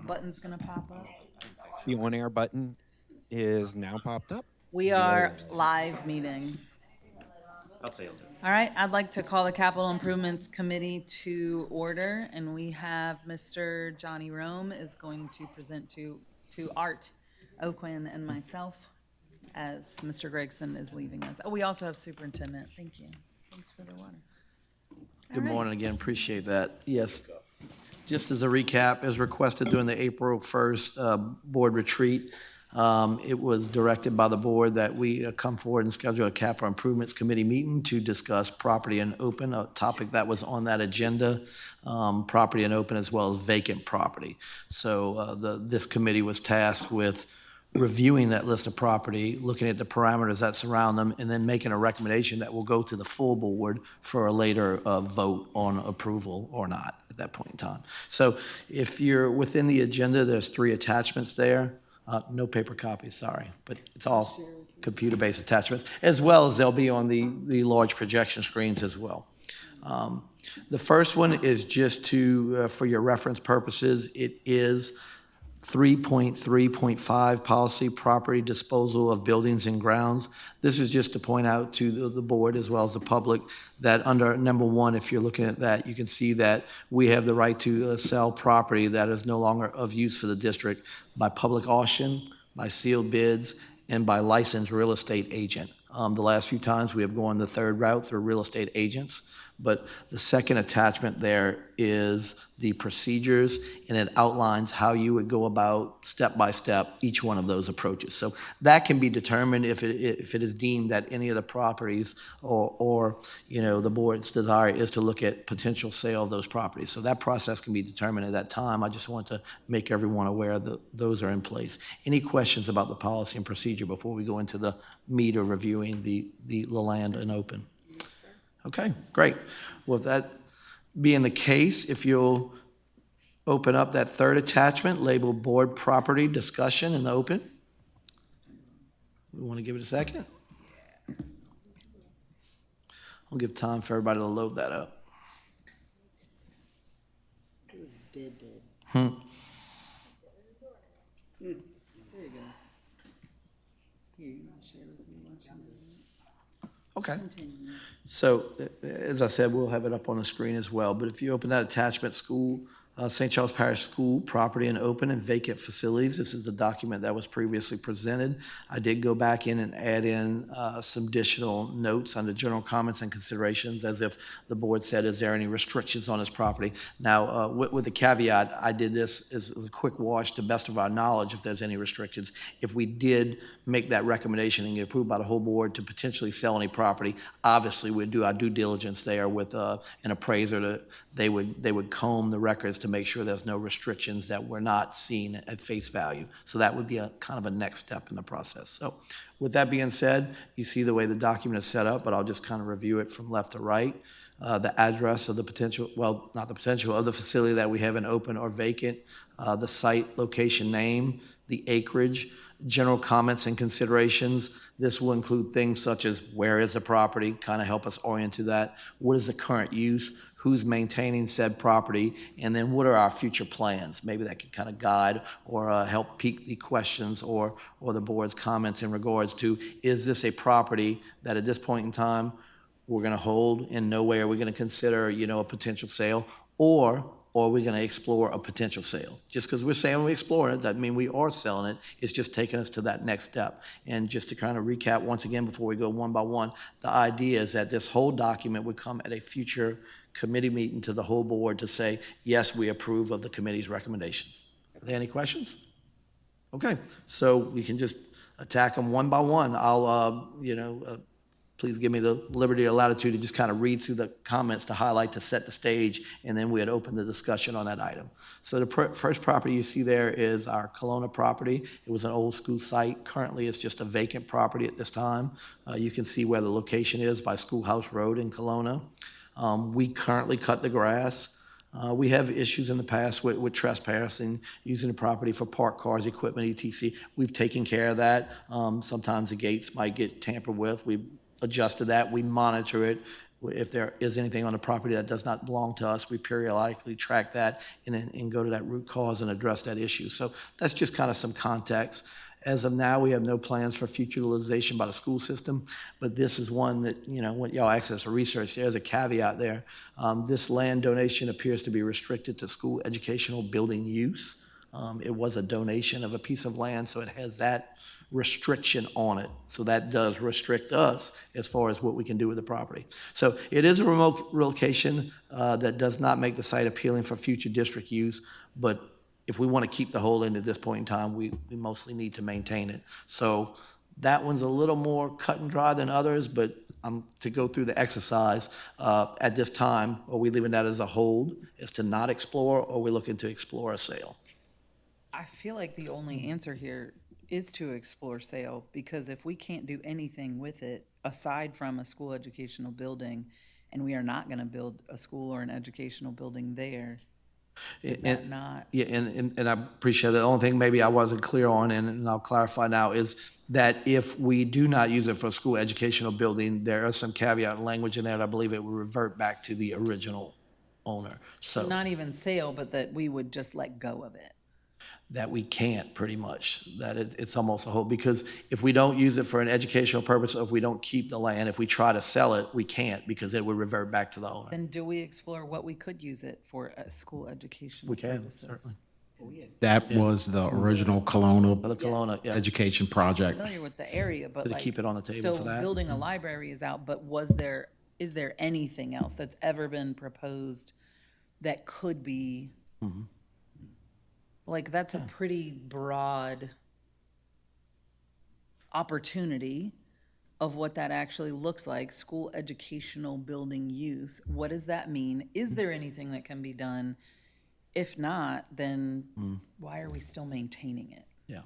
button's gonna pop up. The on-air button is now popped up. We are live meeting. I'll tell you. All right, I'd like to call the Capital Improvements Committee to order, and we have Mr. Johnny Rome is going to present to Art Oquin and myself as Mr. Gregson is leaving us. Oh, we also have Superintendent. Thank you. Thanks for the water. Good morning again, appreciate that. Yes, just as a recap, as requested during the April 1st board retreat, it was directed by the board that we come forward and schedule a capital improvements committee meeting to discuss property and open, a topic that was on that agenda, property and open as well as vacant property. So this committee was tasked with reviewing that list of property, looking at the parameters that surround them, and then making a recommendation that will go to the full board for a later vote on approval or not at that point in time. So if you're within the agenda, there's 3 attachments there. No paper copies, sorry, but it's all computer-based attachments, as well as they'll be on the large projection screens as well. The first one is just to, for your reference purposes, it is 3.3.5 policy property disposal of buildings and grounds. This is just to point out to the board as well as the public that under number 1, if you're looking at that, you can see that we have the right to sell property that is no longer of use for the district by public auction, by sealed bids, and by licensed real estate agent. The last few times we have gone the third route through real estate agents. But the second attachment there is the procedures, and it outlines how you would go about step by step each one of those approaches. So that can be determined if it is deemed that any of the properties or the board's desire is to look at potential sale of those properties. So that process can be determined at that time. I just want to make everyone aware that those are in place. Any questions about the policy and procedure before we go into the meat of reviewing the land and open? Okay, great. With that being the case, if you'll open up that third attachment labeled board property discussion in the open. We want to give it a second? I'll give time for everybody to load that up. There you go. Here, you want to share with me once you Okay. continue. So, as I said, we'll have it up on the screen as well. But if you open that attachment, school, St. Charles Parish School, property and open and vacant facilities. This is the document that was previously presented. I did go back in and add in some additional notes under general comments and considerations, as if the board said, is there any restrictions on this property? Now, with the caveat, I did this as a quick wash to best of our knowledge if there's any restrictions. If we did make that recommendation and get approved by the whole board to potentially sell any property, obviously we'd do our due diligence there with an appraiser. They would comb the records to make sure there's no restrictions that were not seen at face value. So that would be a kind of a next step in the process. So with that being said, you see the way the document is set up, but I'll just kind of review it from left to right. The address of the potential, well, not the potential, of the facility that we have in open or vacant, the site location name, the acreage, general comments and considerations. This will include things such as where is the property, kind of help us orient to that. What is the current use? Who's maintaining said property? And then what are our future plans? Maybe that could kind of guide or help pique the questions or the board's comments in regards to, is this a property that at this point in time we're going to hold? In no way are we going to consider, a potential sale, or are we going to explore a potential sale? Just because we're saying we're exploring it doesn't mean we are selling it. It's just taking us to that next step. And just to kind of recap once again before we go one by one, the idea is that this whole document would come at a future committee meeting to the whole board to say, yes, we approve of the committee's recommendations. Are there any questions? Okay, so we can just attack them one by one. I'll, please give me the liberty or latitude to just kind of read through the comments to highlight, to set the stage, and then we had opened the discussion on that item. So the first property you see there is our Kelowna property. It was an old school site. Currently, it's just a vacant property at this time. You can see where the location is by Schoolhouse Road in Kelowna. We currently cut the grass. We have issues in the past with trespassing, using the property for parked cars, equipment, etc. We've taken care of that. Sometimes the gates might get tampered with. We adjusted that. We monitor it. If there is anything on the property that does not belong to us, we periodically track that and go to that root cause and address that issue. So that's just kind of some context. As of now, we have no plans for future utilization by the school system, but this is one that, what y'all access or research, there's a caveat there. This land donation appears to be restricted to school educational building use. It was a donation of a piece of land, so it has that restriction on it. So that does restrict us as far as what we can do with the property. So it is a remote location that does not make the site appealing for future district use, but if we want to keep the whole end at this point in time, we mostly need to maintain it. So that one's a little more cut and dry than others, but to go through the exercise at this time, are we leaving that as a hold, is to not explore, or are we looking to explore a sale? I feel like the only answer here is to explore sale, because if we can't do anything with it aside from a school educational building, and we are not going to build a school or an educational building there, is that not? Yeah, and I appreciate that. The only thing maybe I wasn't clear on, and I'll clarify now, is that if we do not use it for a school educational building, there is some caveat language in there that I believe it will revert back to the original owner. So Not even sale, but that we would just let go of it. that we can't, pretty much, that it's almost a whole, because if we don't use it for an educational purpose, or if we don't keep the land, if we try to sell it, we can't, because it would revert back to the owner. Then do we explore what we could use it for as school educational We can, purposes? certainly. That was the original Kelowna The Kelowna, yeah. education project. Familiar with the area, but So to like. keep it on the table for that? So building a library is out, but is there anything else that's ever been proposed that could be? Like, that's a pretty broad opportunity of what that actually looks like, school educational building use. What does that mean? Is there anything that can be done? If not, then why are we still maintaining it? Yeah.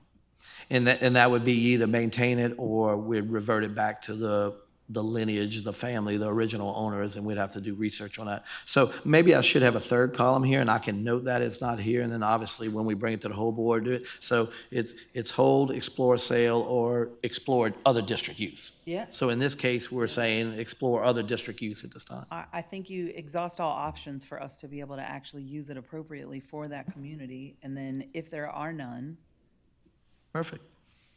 And that would be either maintain it, or we'd revert it back to the lineage, the family, the original owners, and we'd have to do research on that. So maybe I should have a third column here, and I can note that it's not here, and then obviously when we bring it to the whole board, do it. So it's hold, explore, sale, or explore other district use. Yeah. So in this case, we're saying explore other district use at this time. I think you exhaust all options for us to be able to actually use it appropriately for that community, and then if there are none. Perfect.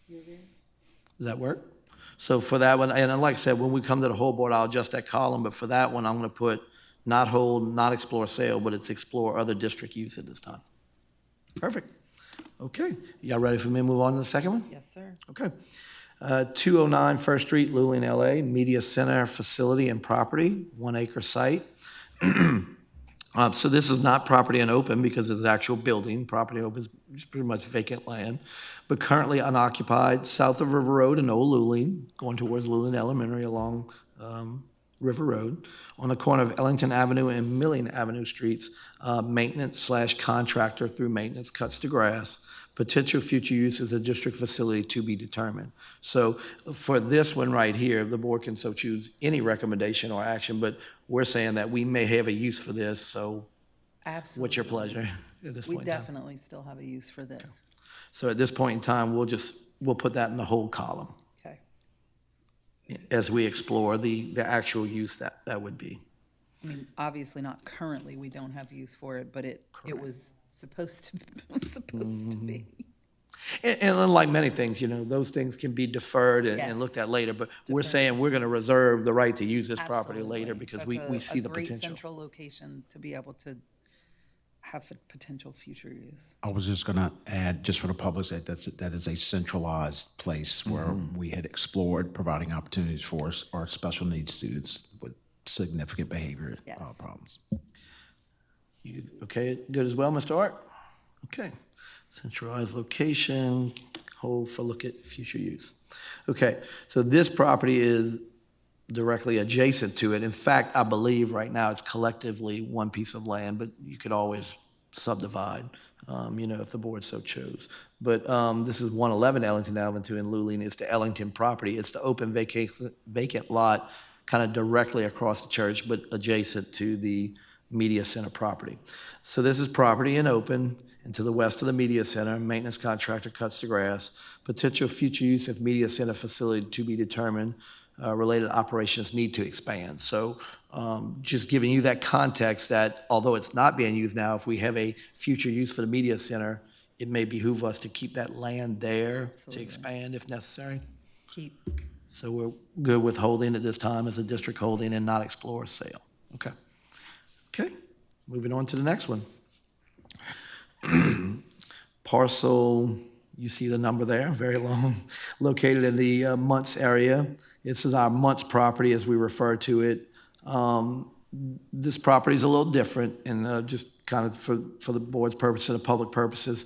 Does that work? So for that one, and like I said, when we come to the whole board, I'll adjust that column, but for that one, I'm gonna put not hold, not explore sale, but it's explore other district use at this time. Perfect. Okay, y'all ready for me to move on to the second one? Yes, sir. Okay. 209 First Street, Luling, LA, Media Center facility and property, 1 acre site. So this is not property and open because it's actual building. Property open is pretty much vacant land, but currently unoccupied south of River Road in Old Luling, going towards Luling Elementary along River Road, on the corner of Ellington Avenue and Milling Avenue Streets. Maintenance/contractor through maintenance cuts the grass. Potential future use as a district facility to be determined. So for this one right here, the board can so choose any recommendation or action, but we're saying that we may have a use for this, so Absolutely. what's your pleasure at this We point in time? definitely still have a use for this. So at this point in time, we'll put that in the whole column Okay. as we explore the actual use that would be. I mean, obviously not currently, we don't have use for it, but it was supposed to be. And unlike many things, those things can be deferred and Yes. looked at later, but we're saying we're gonna reserve the right to use this property later Absolutely. because That's we see the a great potential. central location to be able to have potential future use. I was just going to add, just for the public, that is a centralized place where we had explored providing opportunities for our special needs students with significant behavior Yes. problems. You okay, good as well, Mr. Art? Okay. Centralized location, hold for look at future use. Okay, so this property is directly adjacent to it. In fact, I believe right now it's collectively one piece of land, but you could always subdivide, if the board so chose. But this is 111 Ellington Avenue in Luling. It's the Ellington property. It's the open vacant lot kind of directly across the church, but adjacent to the Media Center property. So this is property and open, and to the west of the Media Center, maintenance contractor cuts the grass. Potential future use of Media Center facility to be determined. related operations need to expand. So just giving you that context that although it's not being used now, if we have a future use for the media center, it may behoove us to keep that land there to expand if necessary. Keep. So we're good with holding at this time as a district holding and not explore a sale. Okay. Okay, moving on to the next one. Parcel, you see the number there, very long, located in the Muntz area. This is our Muntz property as we refer to it. This property is a little different and just kind of for the board's purpose and the public purposes.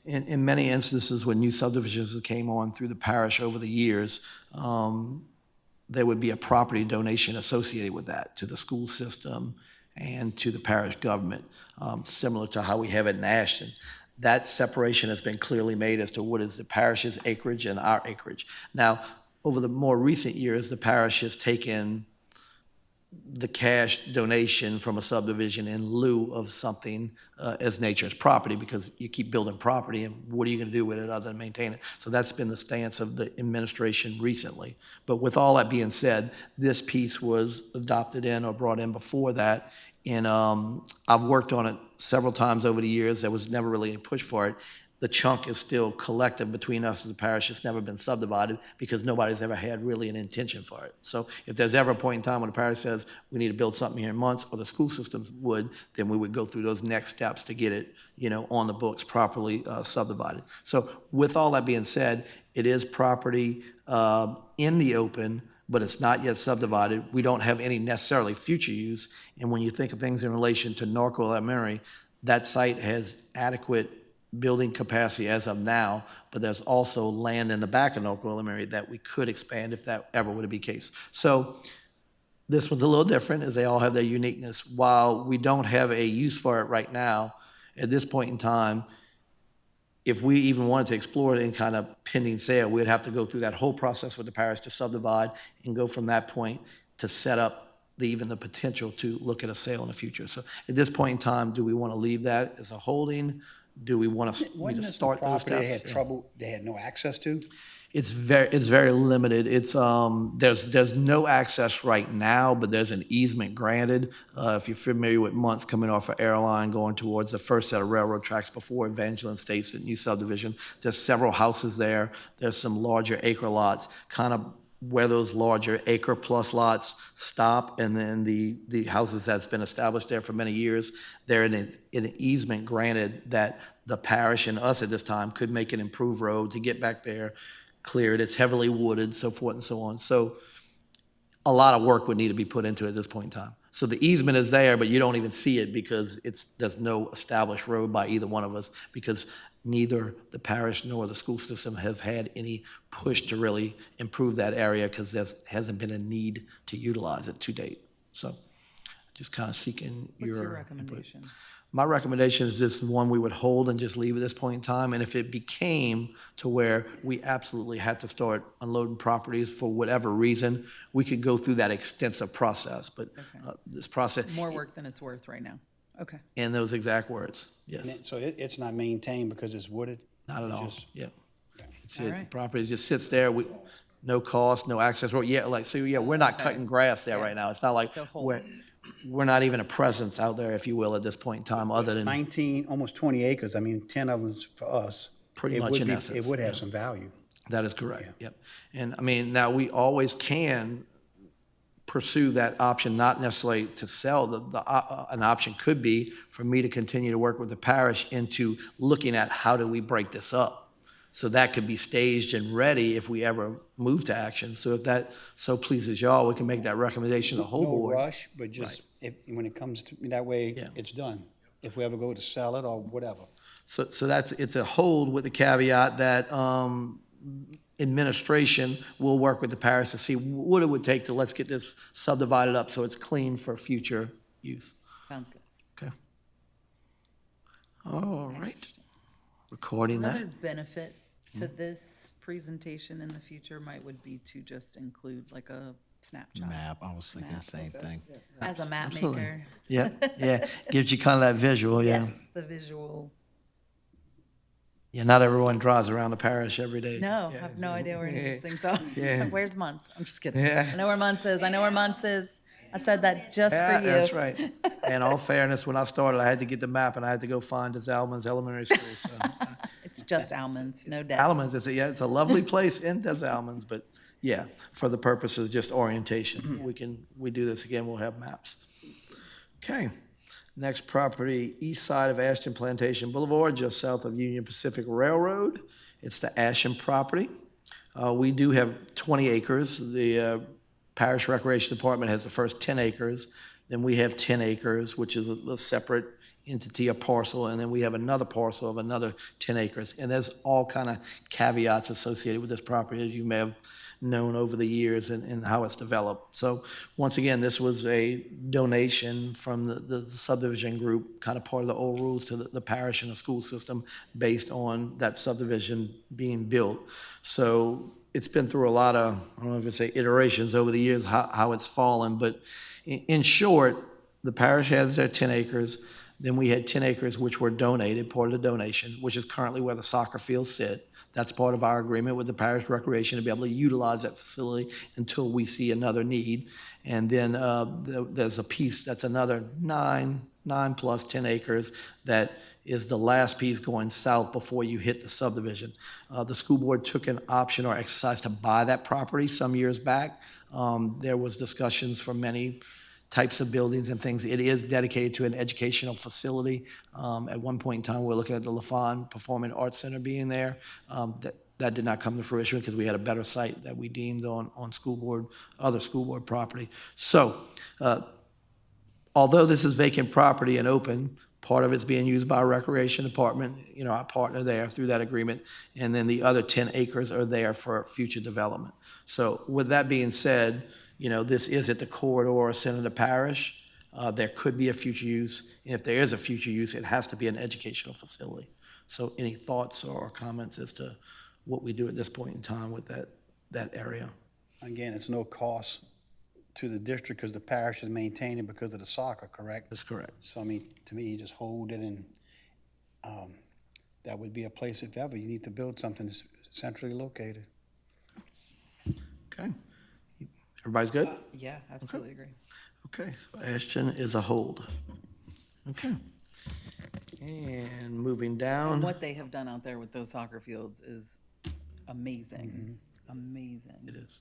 In many instances, when new subdivisions came on through the parish over the years, there would be a property donation associated with that to the school system and to the parish government, similar to how we have it in Ashton. That separation has been clearly made as to what is the parish's acreage and our acreage. Now, over the more recent years, the parish has taken the cash donation from a subdivision in lieu of something as nature as property, because you keep building property, and what are you going to do with it other than maintain it? So that's been the stance of the administration recently. But with all that being said, this piece was adopted in or brought in before that, and I've worked on it several times over the years. There was never really a push for it. The chunk is still collective between us and the parish. It's never been subdivided because nobody's ever had really an intention for it. So if there's ever a point in time when the parish says we need to build something here in Muntz, or the school systems would, then we would go through those next steps to get it, on the books properly subdivided. So with all that being said, it is property in the open, but it's not yet subdivided. We don't have any necessarily future use. And when you think of things in relation to Norco Elementary, that site has adequate building capacity as of now, but there's also land in the back of Norco Elementary that we could expand if that ever would be the case. So this one's a little different, as they all have their uniqueness. While we don't have a use for it right now, at this point in time, if we even wanted to explore it in kind of pending sale, we'd have to go through that whole process with the parish to subdivide and go from that point to set up even the potential to look at a sale in the future. So at this point in time, do we want to leave that as a holding? Do we want to Wasn't this the start those property they steps? had trouble, they had no access to? It's very limited. It's there's no access right now, but there's an easement granted. If you're familiar with Muntz coming off of Airline going towards the first set of railroad tracks before Evangeline Estates, the new subdivision, there's several houses there. There's some larger acre lots, kind of where those larger acre plus lots stop, and then the houses that's been established there for many years, they're in an easement granted that the parish and us at this time could make an improved road to get back there, clear it. It's heavily wooded, so forth and so on. So a lot of work would need to be put into it at this point in time. So the easement is there, but you don't even see it because there's no established road by either one of us, because neither the parish nor the school system have had any push to really improve that area, because there hasn't been a need to utilize it to date. So just kind of seeking What's your input. recommendation? My recommendation is this one we would hold and just leave at this point in time. And if it became to where we absolutely had to start unloading properties for whatever reason, we could go through that extensive process. But this process, More work than it's worth right now. Okay. in those exact words, yes, So it's not maintained because it's wooded? not at It's all. just- Yeah, it's All it. right. The property just sits there. No cost, no access road. Yeah, we're not cutting grass there right now. It's not like So hold. we're not even a presence out there, if you will, at this point in time, other than 19, almost 20 acres, I mean, 10 of them for us. Pretty It much would in be- essence, It would have some value. that is correct, yep. And I mean, now we always can pursue that option, not necessarily to sell. An option could be for me to continue to work with the parish into looking at how do we break this up. So that could be staged and ready if we ever move to action. So if that so pleases y'all, we can make that recommendation to the whole No board. rush, but just, when it comes to, that way, Yeah. it's done. If we ever go to sell it or whatever. So it's a hold with the caveat that administration will work with the parish to see what it would take to let's get this subdivided up so it's clean for future use. Sounds good. Okay. All right. Recording that. Another benefit to this presentation in the future would be to just include like a snapshot Map, I was thinking the same thing. as a map Absolutely. maker. Yeah, yeah. Gives you kind of that visual, yeah. Yes, the visual. Yeah, not everyone drives around the parish every day. No, Yeah, I have no idea where any of yeah, these things are. yeah. Where's Muntz? I'm just kidding. Yeah. I know where Muntz is. I know where Muntz is. I said that just for Yeah, you. that's right. And all fairness, when I started, I had to get the map and I had to go find this Almonds Elementary School, so. It's just almonds, no deaths. Almonds, it's a lovely place in Des Almonds, but yeah, for the purpose of just orientation, we do this again, we'll have maps. Okay, next property, east side of Ashton Plantation Boulevard, just south of Union Pacific Railroad. It's the Ashton property. We do have 20 acres. The Parish Recreation Department has the first 10 acres. Then we have 10 acres, which is a separate entity, a parcel, and then we have another parcel of another 10 acres. And there's all kind of caveats associated with this property, as you may have known over the years and how it's developed. So once again, this was a donation from the subdivision group, kind of part of the old rules to the parish and the school system based on that subdivision being built. So it's been through a lot of, I don't know if it's say iterations over the years, how it's fallen, but in short, the parish has their 10 acres. Then we had 10 acres which were donated, part of the donation, which is currently where the soccer fields sit. That's part of our agreement with the parish recreation to be able to utilize that facility until we see another need. And then there's a piece that's another 9 plus 10 acres that is the last piece going south before you hit the subdivision. The school board took an option or exercise to buy that property some years back. There was discussions for many types of buildings and things. It is dedicated to an educational facility. At one point in time, we were looking at the LaFawn Performing Arts Center being there. That did not come to fruition because we had a better site that we deemed on school board, other school board property. So, although this is vacant property and open, part of it's being used by our recreation department, our partner there through that agreement, and then the other 10 acres are there for future development. So with that being said, this is at the corridor or center of the parish. There could be a future use, and if there is a future use, it has to be an educational facility. So any thoughts or comments as to what we do at this point in time with that area? Again, it's no cost to the district because the parish is maintaining because of the soccer, correct? That's correct. So, I mean, to me, you just hold it and that would be a place, if ever, you need to build something that's centrally located. Okay. Everybody's good? Yeah, absolutely agree. Okay, so Ashton is a hold. Okay. And moving And down, what they have done out there with those soccer fields is amazing. Amazing. it is.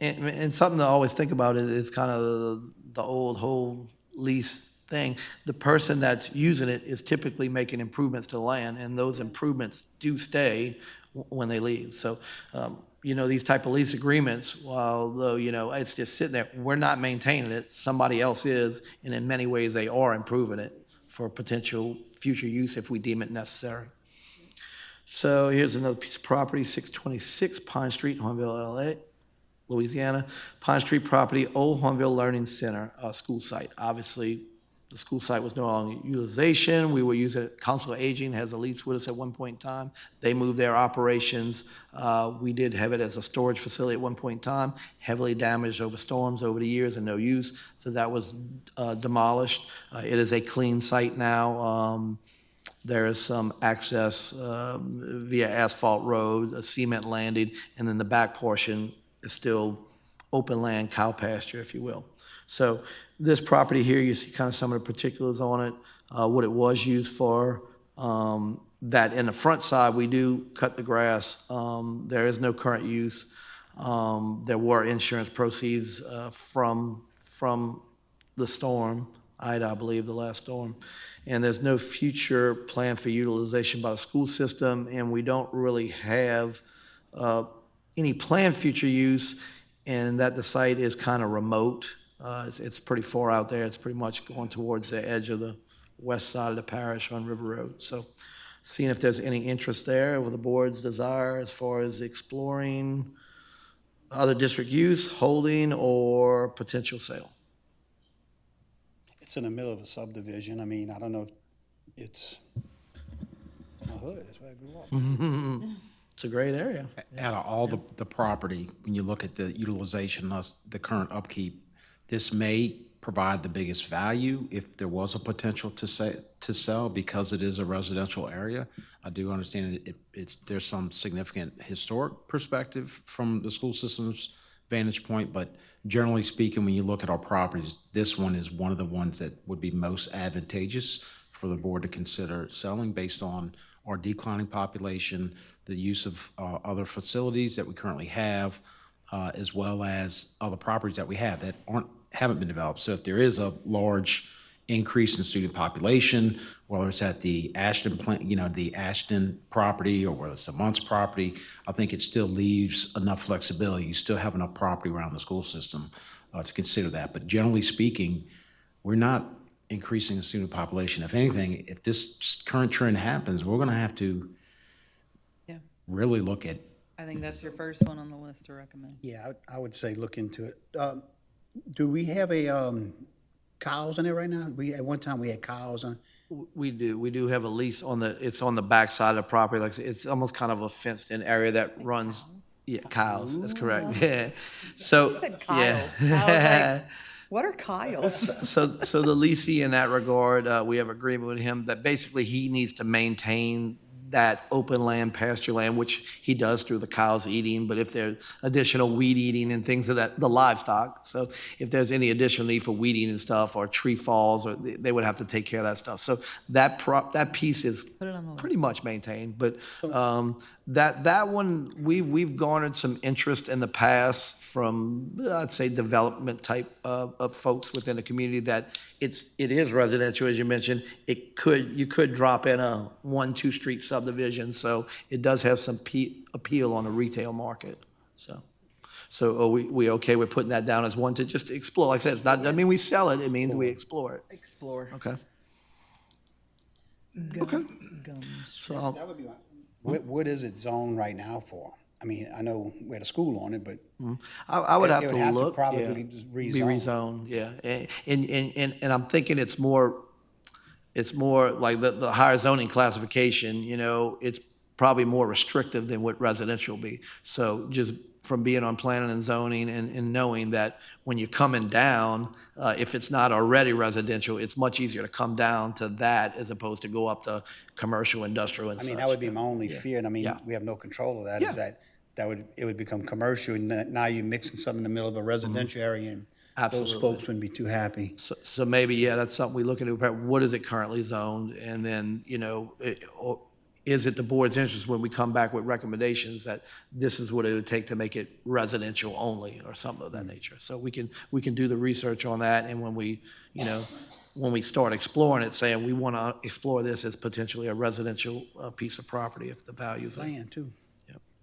And something to always think about is kind of the old whole lease thing. The person that's using it is typically making improvements to the land, and those improvements do stay when they leave. So, these type of lease agreements, although, it's just sitting there, we're not maintaining it, somebody else is, and in many ways, they are improving it for potential future use if we deem it necessary. So here's another piece of property, 626 Pine Street, Hornville, LA, Louisiana. Pine Street property, old Hornville Learning Center, school site. Obviously, the school site was no longer utilization. We were using it. Council of Aging has a lease with us at one point in time. They moved their operations. We did have it as a storage facility at one point in time, heavily damaged over storms over the years and no use. So that was demolished. It is a clean site now. There is some access via asphalt road, a cement landing, and then the back portion is still open land, cow pasture, if you will. So this property here, you see kind of some of the particulars on it, what it was used for. That in the front side, we do cut the grass. There is no current use. There were insurance proceeds from the storm, Ida, I believe, the last storm. And there's no future plan for utilization by the school system, and we don't really have any planned future use, and that the site is kind of remote. It's pretty far out there. It's pretty much going towards the edge of the west side of the parish on River Road. So seeing if there's any interest there with the board's desire as far as exploring other district use, holding, or potential sale. It's in the middle of a subdivision. I mean, I don't know if it's my hood. That's where I grew up. It's a great area. Out of all the property, when you look at the utilization, the current upkeep, this may provide the biggest value if there was a potential to sell because it is a residential area. I do understand there's some significant historic perspective from the school system's vantage point, but generally speaking, when you look at our properties, this one is one of the ones that would be most advantageous for the board to consider selling based on our declining population, the use of other facilities that we currently have, as well as other properties that we have that haven't been developed. So if there is a large increase in student population, whether it's at the Ashton plant, the Ashton property, or whether it's the Muntz property, I think it still leaves enough flexibility. You still have enough property around the school system to consider that. But generally speaking, we're not increasing the student population. If anything, if this current trend happens, we're going to have to Yeah. really look at. I think that's your first one on the list to recommend. Yeah, I would say look into it. Do we have cows in there right now? At one time, we had cows on. We do have a lease it's on the back side of the property, like, it's almost kind of a fenced-in area that runs. Yeah, Kyle's, that's correct, yeah. So, You said yeah. Kyle's. I was like, what are Kyle's? So the leasing in that regard, we have agreement with him that basically he needs to maintain that open land, pasture land, which he does through the cows eating, but if there's additional weed eating and things of that, the livestock, so if there's any additional need for weeding and stuff, or tree falls, or they would have to take care of that stuff. So that piece is Put it on the pretty list. much maintained, but that one, we've garnered some interest in the past from, I'd say, development type of folks within the community, that it is residential, as you mentioned. You could drop in a 1-2 street subdivision, so it does have some appeal on the retail market. So are we okay with putting that down as one to just explore? Like I said, doesn't mean we sell it, it means we explore it. Explore. Okay. Gums. So That would be what is it zoned right now for? I mean, I know we had a school on it, but I would have It to would have to look. probably yeah. just Be rezone. rezoned, yeah. And I'm thinking it's more like the higher zoning classification, it's probably more restrictive than what residential will be. So just from being on planning and zoning and knowing that when you're coming down, if it's not already residential, it's much easier to come down to that as opposed to go up to commercial, industrial, and I such. mean, that would be my only fear, and I mean, Yeah. we have no control of that, Yeah. is it would become commercial, and now you're mixing something in the middle of a residential area, and those Absolutely. folks wouldn't be too happy. So maybe, yeah, that's something we look into. What is it currently zoned? And then, or is it the board's interest when we come back with recommendations that this is what it would take to make it residential only, or something of that nature? So we can do the research on that, and when we start exploring it, saying we want to explore this as potentially a residential piece of property if the values are. Land, too.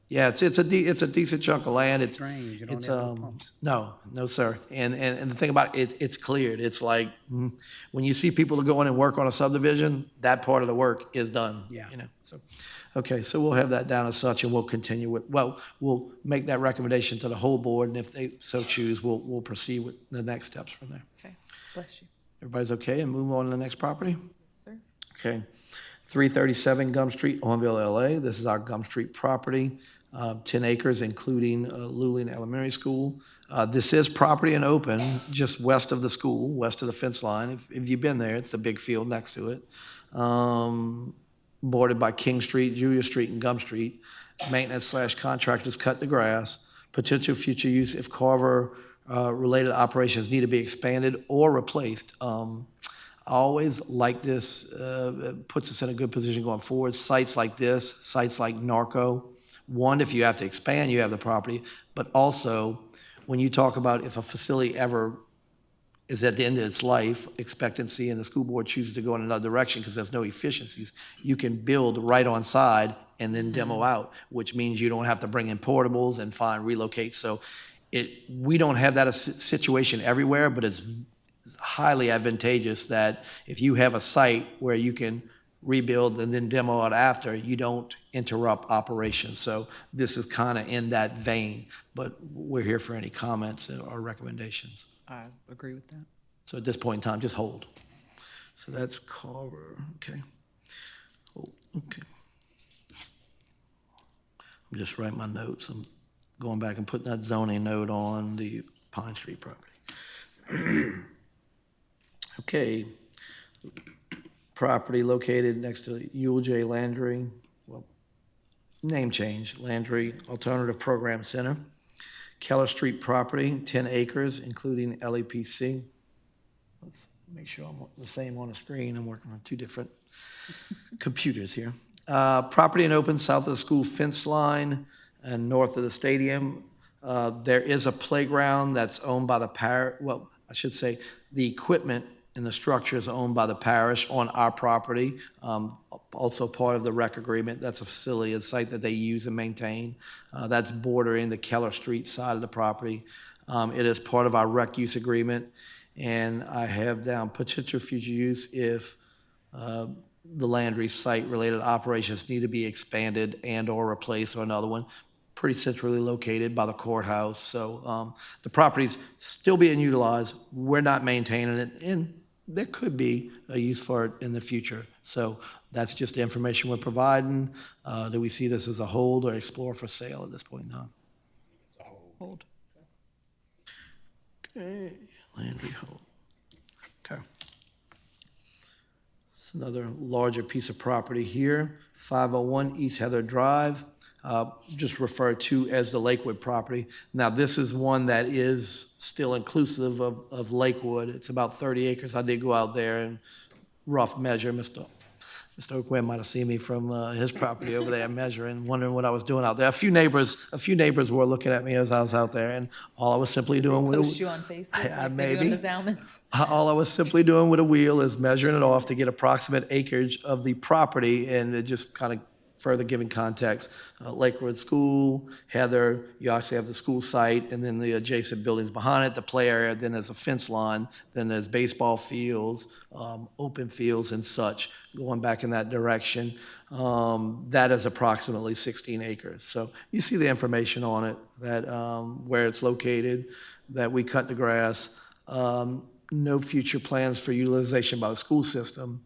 Yeah, it's a decent chunk of land. It's Drainage, you don't it's have no pumps. no, sir. And the thing about it's cleared. It's like when you see people go in and work on a subdivision, that part of the work is done. Yeah. So okay, so we'll have that down as such, and we'll continue with. Well, we'll make that recommendation to the whole board, and if they so choose, we'll proceed with the next steps from there. Okay, bless you, Everybody's okay, and move on to the next property. sir. Okay. 337 Gum Street, Ormville, LA. This is our Gum Street property, 10 acres, including Luling Elementary School. This is property and open, just west of the school, west of the fence line. If you've been there, it's the big field next to it. Bordered by King Street, Julia Street, and Gum Street. Maintenance/contractors cut the grass. Potential future use if Carver-related operations need to be expanded or replaced. I always like this, it puts us in a good position going forward. Sites like this, sites like Narco, one, if you have to expand, you have the property, but also when you talk about if a facility ever is at the end of its life expectancy and the school board chooses to go in another direction because there's no efficiencies, you can build right on side and then demo out, which means you don't have to bring in portables and relocate. So we don't have that situation everywhere, but it's highly advantageous that if you have a site where you can rebuild and then demo out after, you don't interrupt operations. So this is kind of in that vein, but we're here for any comments or recommendations. I agree with that. So at this point in time, just hold. So that's Carver, okay. Oh, okay. I'm just writing my notes. I'm going back and putting that zoning note on the Pine Street property. Okay. Property located next to Yule J. Landry, well, name change, Landry Alternative Program Center. Keller Street property, 10 acres, including LEPC. Let's make sure I'm the same on the screen. I'm working on two different computers here. Property and open south of the school fence line and north of the stadium. There is a playground that's owned by the well, I should say, the equipment and the structure is owned by the parish on our property. Also part of the rec agreement, that's a facility, a site that they use and maintain. That's bordering the Keller Street side of the property. It is part of our rec use agreement, and I have down potential future use if the Landry site-related operations need to be expanded and/or replaced, or another one. Pretty centrally located by the courthouse, so the property's still being utilized. We're not maintaining it, and there could be a use for it in the future. So that's just the information we're providing. Do we see this as a hold or explore for sale at this point in time? Hold. Okay, Landry hold. Okay. It's another larger piece of property here, 501 East Heather Drive, just referred to as the Lakewood property. Now, this is one that is still inclusive of Lakewood. It's about 30 acres. I did go out there and rough measure. Mr. O'Quinn might have seen me from his property over there measuring, wondering what I was doing out there. A few neighbors were looking at me as I was out there, and all I was simply doing was Post you on Facebook? like they do maybe. in the Zalmans? All I was simply doing with a wheel is measuring it off to get approximate acreage of the property, and it just kind of further giving context. Lakewood School, Heather, you actually have the school site, and then the adjacent buildings behind it, the play area, then there's a fence line, then there's baseball fields, open fields and such, going back in that direction. That is approximately 16 acres. So you see the information on it, that where it's located, that we cut the grass, no future plans for utilization by the school system.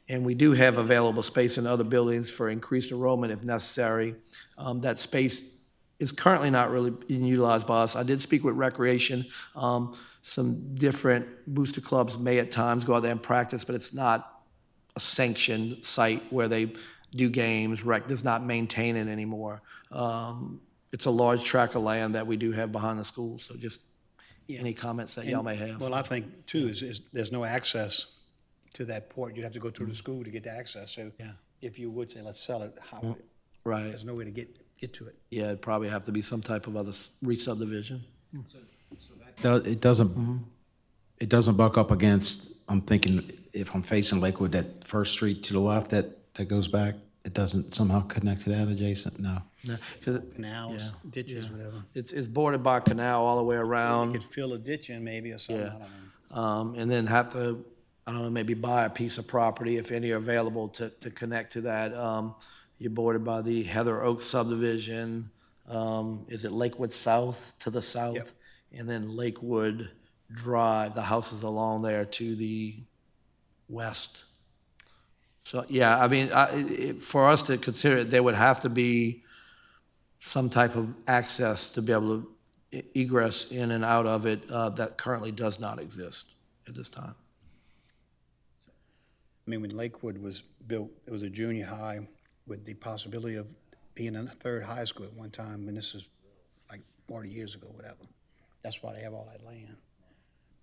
And we do have available space in other buildings for increased enrollment if necessary. That space is currently not really being utilized by us. I did speak with Recreation. Some different booster clubs may at times go out there and practice, but it's not a sanctioned site where they do games. Rec does not maintain it anymore. It's a large tract of land that we do have behind the school, so just any comments that y'all may have. Well, I think too, is there's no access to that port. You'd have to go through the school to get the access. So Yeah. if you would say, let's sell it, how, Right. there's no way to get to it. Yeah, it'd probably have to be some type of other re-subdivision. It doesn't buck up against, I'm thinking, if I'm facing Lakewood, that first street to the left that goes back, it doesn't somehow connect to that adjacent? No. Yeah, 'cause Canals, Yeah, ditches, whatever. it's bordered by a canal all the way You around. could fill a ditch in maybe or something, I Yeah. don't know. And then have to, I don't know, maybe buy a piece of property if any are available to connect to that. You're bordered by the Heather Oaks subdivision. Is it Lakewood South to the south? Yep. And then Lakewood Drive, the houses along there to the west. So, yeah, I mean, for us to consider it, there would have to be some type of access to be able to egress in and out of it that currently does not exist at this time. I mean, when Lakewood was built, it was a junior high with the possibility of being in a third high school at one time, and this is like 40 years ago, whatever. That's why they have all that land.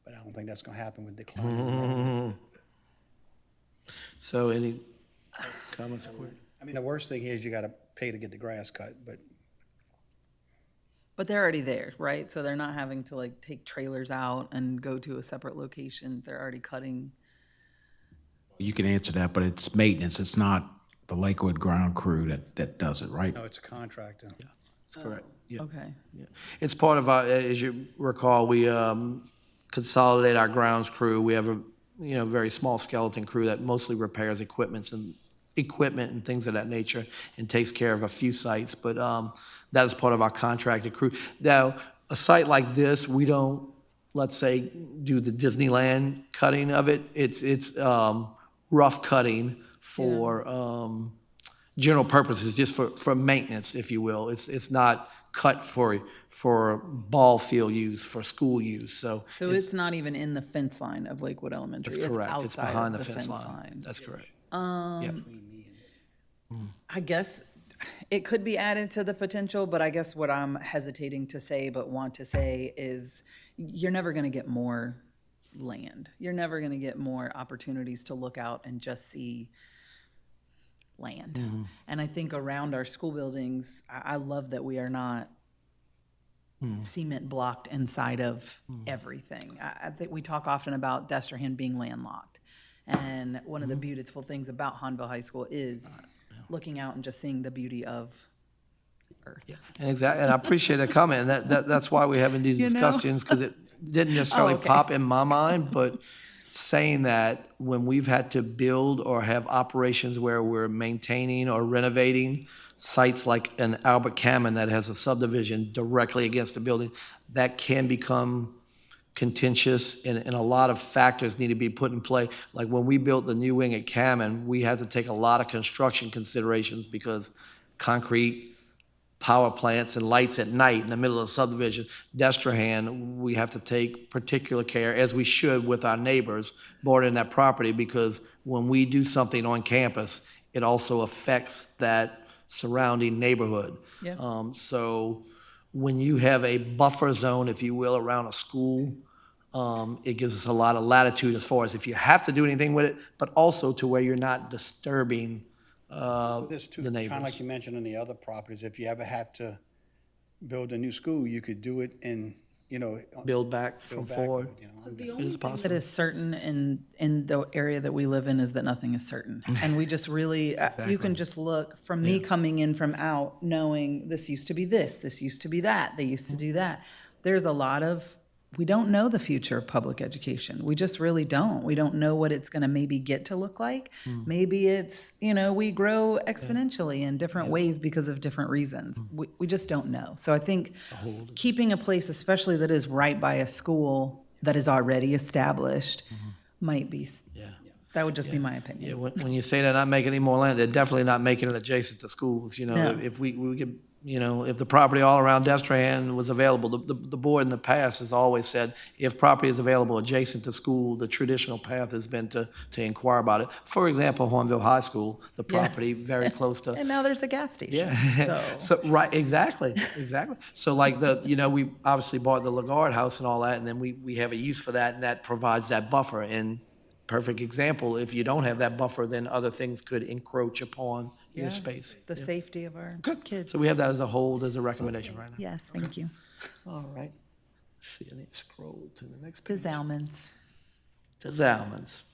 But I don't think that's gonna happen with declining. So any comments? I mean, the worst thing is you gotta pay to get the grass cut, but But they're already there, right? So they're not having to like take trailers out and go to a separate location. They're already cutting. You can answer that, but it's maintenance. It's not the Lakewood ground crew that does it, right? no, it's a contractor. That's correct. Yeah. Okay. Yeah. It's part of our, as you recall, we consolidate our grounds crew. We have a, very small skeleton crew that mostly repairs equipment and things of that nature and takes care of a few sites. But that is part of our contracted crew. Now, a site like this, we don't, let's say, do the Disneyland cutting of it. It's rough cutting for general purposes, just for maintenance, if you will. It's not cut for ball field use, for school use, so. So it's not even in the fence line of Lakewood Elementary? That's correct. It's outside behind of the fence line. That's correct. Yep. I guess it could be added to the potential, but I guess what I'm hesitating to say but want to say is you're never going to get more land. You're never going to get more opportunities to look out and just see land. And I think around our school buildings, I love that we are not cement blocked inside of everything. I think we talk often about Destrehan being landlocked. And one of the beautiful things about Hanville High School is looking out and just seeing the beauty of earth. And and I appreciate that comment, and that's why we're having these You know? discussions, because it didn't necessarily okay. pop in my mind, but saying that when we've had to build or have operations where we're maintaining or renovating sites like an Albert Cammon that has a subdivision directly against the building, that can become contentious, and a lot of factors need to be put in play. Like when we built the new wing at Cammon, we had to take a lot of construction considerations because concrete, power plants, and lights at night in the middle of the subdivision. Destrehan, we have to take particular care, as we should with our neighbors bordering that property, because when we do something on campus, it also affects that surrounding neighborhood. Yeah. So when you have a buffer zone, if you will, around a school, it gives us a lot of latitude as far as if you have to do anything with it, but also to where you're not disturbing There's two, the kind of like neighbors. you mentioned in the other properties, if you ever have to build a new school, you could do it in, Build back from build back, forward. The It only is thing possible. that is certain in the area that we live in is that nothing is certain. And we just really, you can just look, from me coming in from out, knowing this used to be this used to be that, they used to do that. There's a lot of, we don't know the future of public education. We just really don't. We don't know what it's going to maybe get to look like. Maybe it's, we grow exponentially in different ways because of different reasons. We just don't know. So I think keeping a place, especially that is right by a school that is already established, might be, that would just be my opinion. Yeah, when you say they're not making any more land, they're definitely not making it adjacent to schools. No. If we could, if the property all around Destrehan was available, the board in the past has always said, if property is available adjacent to school, the traditional path has been to inquire about it. For example, Hornville High School, the property very close to. And now there's a gas station. Yeah. So, Right, exactly. So like we obviously bought the Lagarde house and all that, and then we have a use for that, and that provides that buffer. And perfect example, if you don't have that buffer, then other things could encroach upon your space. the safety of our kids. So we have that as a hold, as a recommendation right now. Yes, thank you. All right. See, I need to scroll to the next The page. Zalmans. To Zalman's.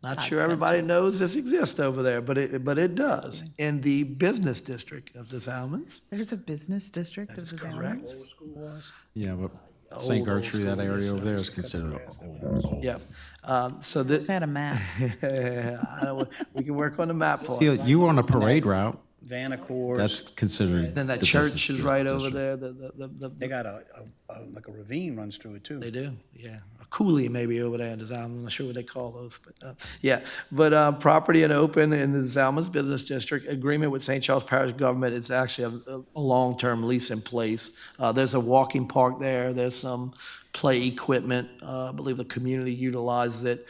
Not Todd's sure got everybody you. knows this exists over there, but it does. In the business district of the Zalmans. There's a business district of the correct. Zalmans? Yeah, but St. Old Gertrude, that school, area yes, over there is considered old. Yeah. So this, I had a map. we can work on the map for it. You were on a parade route, Vanacores, that's considered. Then that the church business is right over district. there. they got like a ravine runs through it too. They do, yeah. A coulee maybe over there in the Zalman. I'm not sure what they call those, but yeah. But property and open in the Zalman's Business District, agreement with St. Charles Parish government. It's actually a long-term lease in place. There's a walking park there. There's some play equipment. I believe the community utilizes it.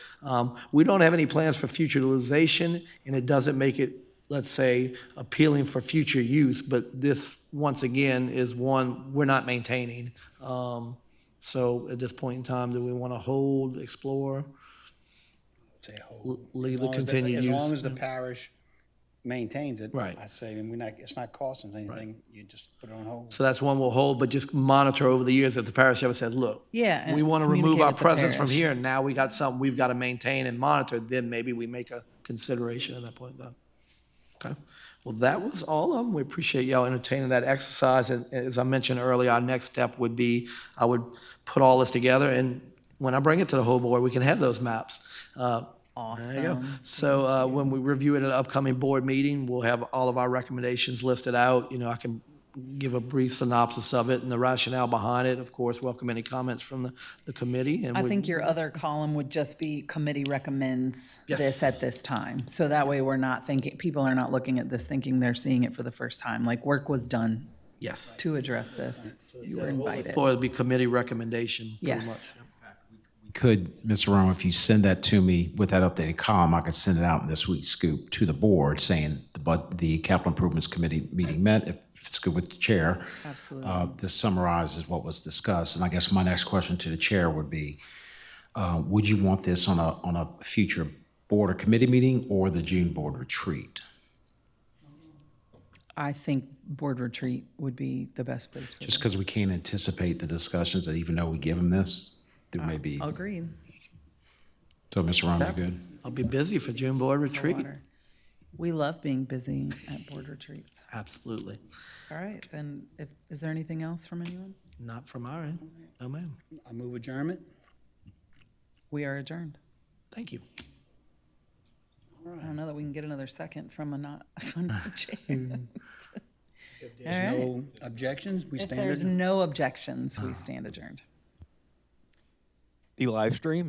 We don't have any plans for future utilization, and it doesn't make it, let's say, appealing for future use, but this, once again, is one we're not maintaining. So at this point in time, do we want to hold, explore? Say hold. Leave As the long as continued As use. long as the parish maintains it. Right. I say, and it's not costing us anything, you just put it on hold. So that's one we'll hold, but just monitor over the years if the parish ever says, look, Yeah, we and want to remove communicate our with the presence from parish. here, and now we got something we've got to maintain and monitor, then maybe we make a consideration at that point in time. Okay. Well, that was all of them. We appreciate y'all entertaining that exercise. And as I mentioned earlier, our next step would be, I would put all this together, and when I bring it to the whole board, we can have those maps. There you go. Awesome. So when we review it at an upcoming board meeting, we'll have all of our recommendations listed out. I can give a brief synopsis of it and the rationale behind it. Of course, welcome any comments from the committee. And I we- think your other column would just be committee recommends Yes. this at this time. So that way we're not thinking, people are not looking at this thinking they're seeing it for the first time. Like work was done Yes. to address this. You were invited. Or it'd be committee recommendation, pretty much. Yes. Could, Mr. Rome, if you send that to me with that updated column, I could send it out in this week's scoop to the board saying the Capital Improvements Committee meeting met, if it's good with the chair. Absolutely. This summarizes what was discussed. And I guess my next question to the chair would be, would you want this on a future board or committee meeting or the June board retreat? I think board retreat would be the best place for Just this. because we can't anticipate the discussions, that even though we give them this, there may be. Agreed. So, Mr. Rome, you good? I'll be busy for June board retreat. Water. We love being busy at board retreats. Absolutely. All right, then, is there anything else from anyone? Not from our end. No, ma'am. I move adjournment. We are adjourned. Thank you. I don't know that we can get another second from a not, from a chair. If there's All right. no objections, we If stand there's adjourned. no objections, we stand adjourned. The live stream?